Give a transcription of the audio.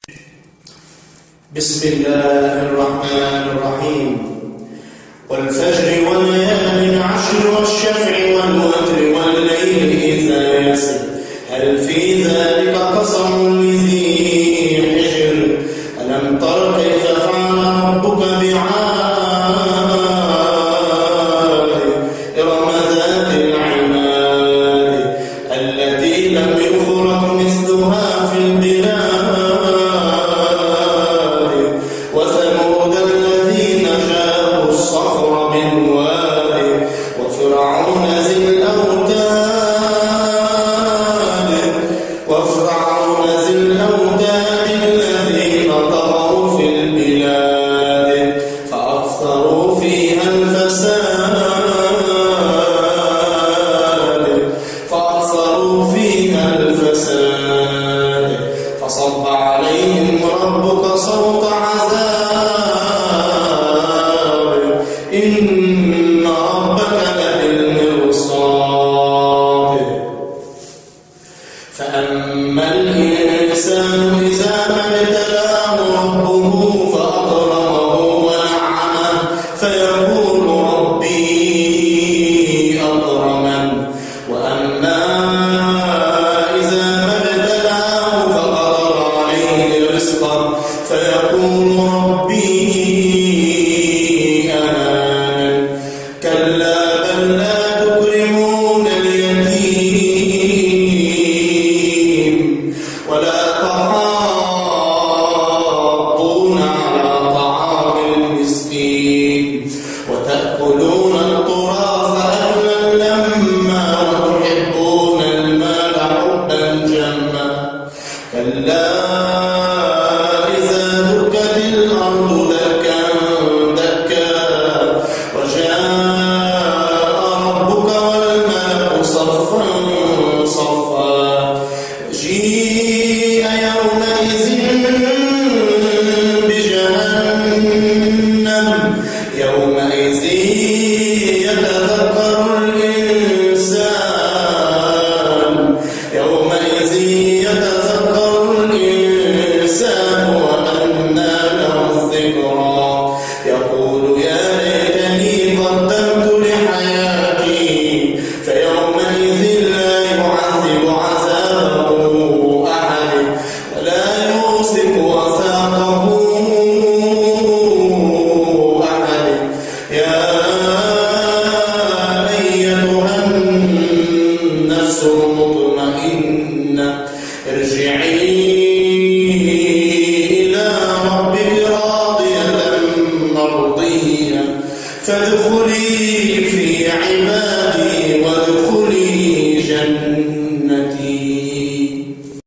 بسم الله الرحمن الرحيم. والفجر وليال عشر والشفع والوتر والليل إذا يسر هل في ذلك قسم لذي حجر ألم تر كيف فعل ربك بعاد إرم ذات العماد التي لم يخلق مثلها في البلاد وثمود الذين جابوا الصخر بالواد وفرعون ذي الأوتاد الذين طغوا في البلاد فأكثروا فيها الفساد فصب عليهم ربك صوت عذاب إن ربك لبالمرصاد فأما الإنسان إذا ما ابتلاه ربه فأكرمه ونعمه فيقول ربي أكرمن وأما إذا ما ابتلاه فقدر عليه رزقه فيقول ربي أهانن كلا بل لا تكرمون اليتيم ولا تحاضون على طعام المسكين وتأكلون التراث أكلا لما وتحبون المال حبا جما كلا إذا دكت الأرض دكا دكا وجاء ربك والملك صفا صفا جيء يومئذ بجهنم يومئذ يتذكر الإنسان وأنى له الذكرى يقول يا ليتني قدمت لحياتي فيومئذ لا يعذب عذابه أحد ولا يوثق وثاقه أحد يا أيتها النفس المطمئنة ارجعي إلى ربك راضية مرضية فادخلي في عبادي وادخلي جنتي.